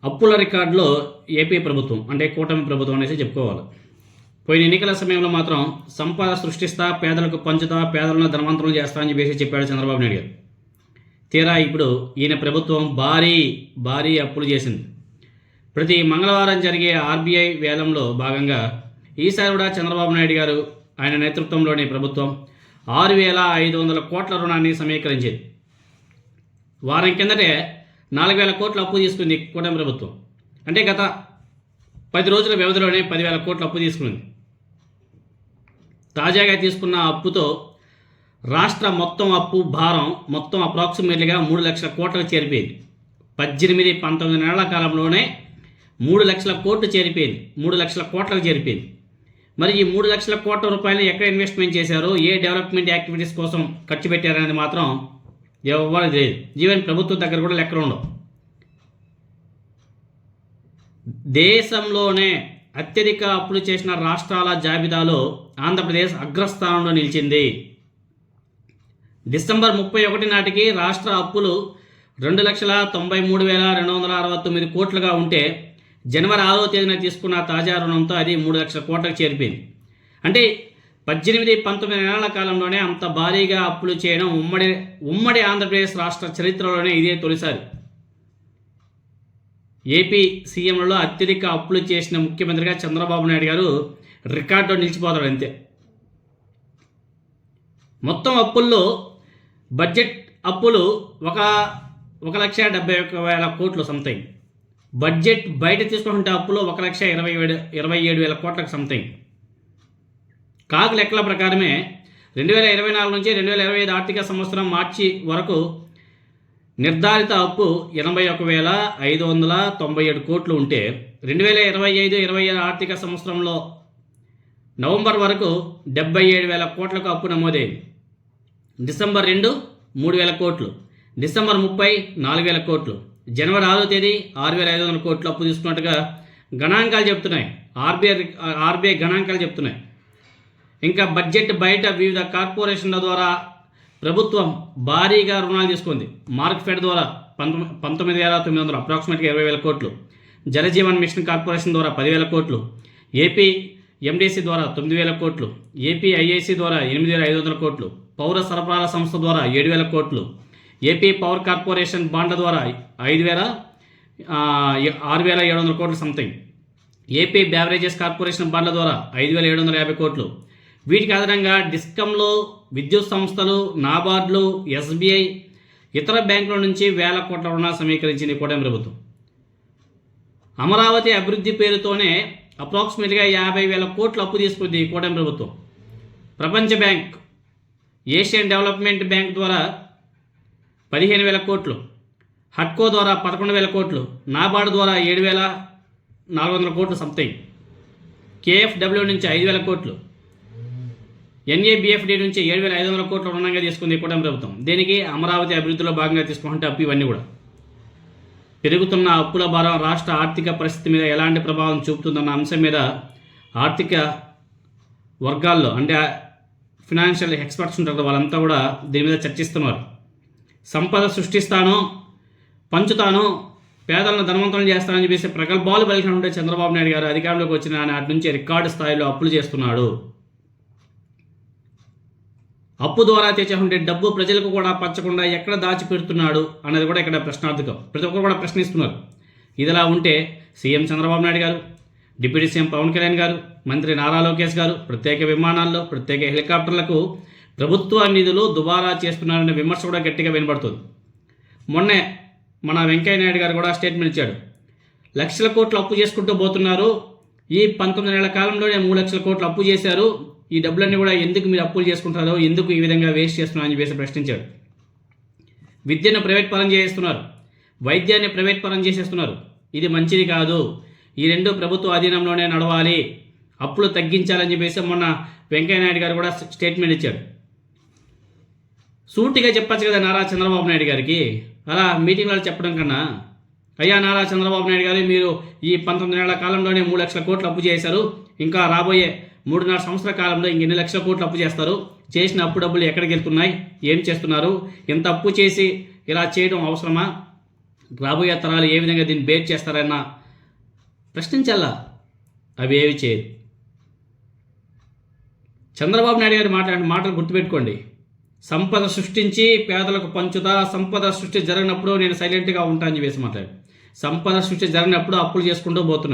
అప్పుల రికార్డులో ఏపీ ప్రభుత్వం అంటే కూటమి ప్రభుత్వం అనేసి చెప్పుకోవాలి. పోయిన ఎన్నికల సమయంలో మాత్రం సంపద సృష్టిస్తా, పేదలకు పంచుతా, పేదలను ధనవంతులు చేస్తా అని చెప్పేసి చెప్పాడు చంద్రబాబు నాయుడు గారు. తీరా ఇప్పుడు ఈయన ప్రభుత్వం భారీ అప్పులు చేసింది. ప్రతి మంగళవారం జరిగే ఆర్బీఐ వేలంలో భాగంగా ఈసారి కూడా చంద్రబాబు నాయుడు గారు ఆయన నేతృత్వంలోని ప్రభుత్వం 6,500 కోట్ల రుణాన్ని సమీకరించింది. వారం కిందటే 4,000 కోట్ల అప్పు తీసుకుంది కూటమి ప్రభుత్వం. అంటే గత 10 రోజుల వ్యవధిలోనే 10,000 కోట్ల అప్పు తీసుకుంది. తాజాగా తీసుకున్న అప్పుతో రాష్ట్ర మొత్తం అప్పు భారం మొత్తం అప్రాక్సిమేట్లీగా 3 లక్షల కోట్లకు చేరిపోయింది. 18-19 నెలల కాలంలోనే 3 లక్షల కోట్లు చేరిపోయింది. 3 లక్షల కోట్లకు చేరిపోయింది. మరి ఈ 3 లక్షల కోట్ల రూపాయలు ఎక్కడ ఇన్వెస్ట్మెంట్ చేశారు, ఏ డెవలప్మెంట్ యాక్టివిటీస్ కోసం ఖర్చు పెట్టారనేది మాత్రం ఎవరికి లేదు. ఈవెన్ ప్రభుత్వం దగ్గర కూడా లెక్కలు ఉండవు. దేశంలోనే అత్యధిక అప్పులు చేసిన రాష్ట్రాల జాబితాలో ఆంధ్రప్రదేశ్ అగ్రస్థానంలో నిలిచింది. డిసెంబర్ 31 నాటికి రాష్ట్ర అప్పులు 2,93,269 కోట్లుగా ఉంటే జనవరి 6వ తేదీన తీసుకున్న తాజా రుణంతో అది 3 లక్షల కోట్లకు చేరిపోయింది. అంటే 18-19 నెలల కాలంలోనే అంత భారీగా అప్పులు చేయడం ఉమ్మడి ఆంధ్రప్రదేశ్ రాష్ట్ర చరిత్రలోనే ఇదే తొలిసారి. ఏపీ సీఎంలలో అత్యధిక అప్పులు చేసిన ముఖ్యమంత్రిగా చంద్రబాబు నాయుడు గారు రికార్డులో నిలిచిపోతాడు అంతే. మొత్తం అప్పుల్లో బడ్జెట్ అప్పులు 1,71,000 కోట్లు సంథింగ్. బడ్జెట్ బయట తీసుకుంటే అప్పులు 1,27,000 కోట్లకు సంథింగ్. కాకు లెక్కల ప్రకారమే 2024 నుంచి 2025 ఆర్థిక సంవత్సరం మార్చి వరకు నిర్ధారిత అప్పు 81,597 కోట్లు ఉంటే 2025-26 ఆర్థిక సంవత్సరంలో నవంబర్ వరకు 77,000 కోట్లకు అప్పు నమోదైంది. డిసెంబర్ 2 3,000 కోట్లు, డిసెంబర్ 30 4,000 కోట్లు, జనవరి 6వ తేదీ 6,500 కోట్లు అప్పు తీసుకున్నట్టుగా గణాంకాలు చెప్తున్నాయి. ఆర్బీఐ గణాంకాలు చెప్తున్నాయి. ఇంకా బడ్జెట్ బయట వివిధ కార్పొరేషన్ల ద్వారా ప్రభుత్వం భారీగా రుణాలు తీసుకుంది. మార్క్ఫెడ్ ద్వారా 19,900 అప్రాక్సిమేట్గా 20,000 కోట్లు, జలజీవన్ మిషన్ కార్పొరేషన్ ద్వారా 10,000 కోట్లు, ఏపీ ఎండిసి ద్వారా 9,000 కోట్లు, ఏపీ ఐఐసి ద్వారా 8,500 కోట్లు, పౌర సరఫరాల సంస్థ ద్వారా 7,000 కోట్లు, ఏపీ పవర్ కార్పొరేషన్ బాండ్ల ద్వారా 6,700 కోట్లు సంథింగ్, ఏపీ బ్యావరేజెస్ కార్పొరేషన్ బాండ్ల ద్వారా 5,750 కోట్లు. వీటికి అదనంగా డిస్కంలో విద్యుత్ సంస్థలు, నాబార్డులు, ఎస్బీఐ, ఇతర బ్యాంకుల నుంచి 1,000 కోట్ల రుణాలు సమీకరించింది కూటమి ప్రభుత్వం. అమరావతి అభివృద్ధి పేరుతోనే అప్రాక్సిమేట్గా 50,000 కోట్లు అప్పు తీసుకుంది కూటమి ప్రభుత్వం. ప్రపంచ బ్యాంక్, ఏషియన్ డెవలప్మెంట్ బ్యాంక్ ద్వారా 15,000 కోట్లు, హట్కో ద్వారా 11,000 కోట్లు, నాబార్డు ద్వారా 7,400 కోట్లు సంథింగ్, కేఎఫ్డబ్ల్యూ నుంచి 5,000 కోట్లు, ఎన్ఏబిఎఫ్డి నుంచి 7,500 కోట్ల రుణంగా తీసుకుంది కూటమి ప్రభుత్వం. దీనికి అమరావతి అభివృద్ధిలో భాగంగా తీసుకుంటే అప్పు ఇవన్నీ కూడా. పెరుగుతున్న అప్పుల భారం రాష్ట్ర ఆర్థిక పరిస్థితి మీద ఎలాంటి ప్రభావం చూపుతుందన్న అంశం మీద ఆర్థిక వర్గాల్లో అంటే ఫినాన్షియల్ ఎక్స్పర్ట్స్ ఉంటారు, వాళ్ళంతా కూడా దీని మీద చర్చిస్తున్నారు. సంపద సృష్టిస్తాను, పంచుతాను, పేదలను ధనవంతులను చేస్తానని చెప్పేసి ప్రగల్భాలు పలికినట్టు చంద్రబాబు నాయుడు గారు అధికారంలోకి వచ్చిన నాటి నుంచి రికార్డు స్థాయిలో అప్పులు చేస్తున్నాడు. అప్పు ద్వారా తెచ్చేటువంటి డబ్బు ప్రజలకు కూడా పంచకుండా ఎక్కడ దాచిపెడుతున్నాడు అన్నది కూడా ఇక్కడ ప్రశ్నార్థకం. ప్రతి ఒక్కరు కూడా ప్రశ్నిస్తున్నారు. ఇదిలా ఉంటే సీఎం చంద్రబాబు నాయుడు గారు, డిప్యూటీ సీఎం పవన్ కళ్యాణ్ గారు, మంత్రి నారా లోకేష్ గారు ప్రత్యేక విమానాల్లో, ప్రత్యేక హెలికాప్టర్లకు ప్రభుత్వ నిధులు దుబారా చేస్తున్నారనే విమర్శ కూడా గట్టిగా వినబడుతుంది. మొన్నే మన వెంకయ్య నాయుడు గారు కూడా స్టేట్మెంట్ ఇచ్చాడు. లక్షల కోట్లు అప్పు చేసుకుంటూ పోతున్నారు, ఈ 19 నెలల కాలంలోనే 3 లక్షల కోట్లు అప్పు చేశారు, ఈ డబ్బులన్నీ కూడా ఎందుకు మీరు అప్పులు చేసుకుంటారో, ఎందుకు ఈ విధంగా వేస్ట్ చేస్తున్నారో అని చెప్పేసి ప్రశ్నించాడు. విద్యను ప్రైవేట్ పరం చేస్తున్నారు, వైద్యాన్ని ప్రైవేట్ పరం చేసేస్తున్నారు, ఇది మంచిది కాదు, ఈ రెండు ప్రభుత్వ అధీనంలోనే నడవాలి, అప్పులు తగ్గించాలని చెప్పేసి మొన్న వెంకయ్య నాయుడు గారు కూడా స్టేట్మెంట్ ఇచ్చాడు. సూటిగా చెప్పచ్చు కదా నారా చంద్రబాబు నాయుడు గారికి, అలా మీటింగ్లలో చెప్పడం కన్నా. అయ్యా నారా చంద్రబాబు నాయుడు గారు, మీరు ఈ 19 నెలల కాలంలోనే 3 లక్షల కోట్లు అప్పు చేశారు, ఇంకా రాబోయే 3.5 సంవత్సరాల కాలంలో ఇంకెన్ని లక్షల కోట్లు అప్పు చేస్తారు, చేసిన అప్పు డబ్బులు ఎక్కడికి వెళ్తున్నాయి, ఏం చేస్తున్నారు, ఇంత అప్పు చేసి ఇలా చేయడం అవసరమా, రాబోయే తరాలు ఏ విధంగా దీన్ని బేర్ చేస్తారన్న ప్రశ్నించాలా, అవి ఏవి చేయదు. చంద్రబాబు నాయుడు గారు మాట్లాడిన మాటలు గుర్తుపెట్టుకోండి. సంపద సృష్టించి పేదలకు పంచుతా, సంపద సృష్టి జరిగినప్పుడు నేను సైలెంట్గా ఉంటా అని చెప్పేసి మాట్లాడు. సంపద సృష్టి జరిగినప్పుడు అప్పులు చేసుకుంటూ పోతున్నాడు.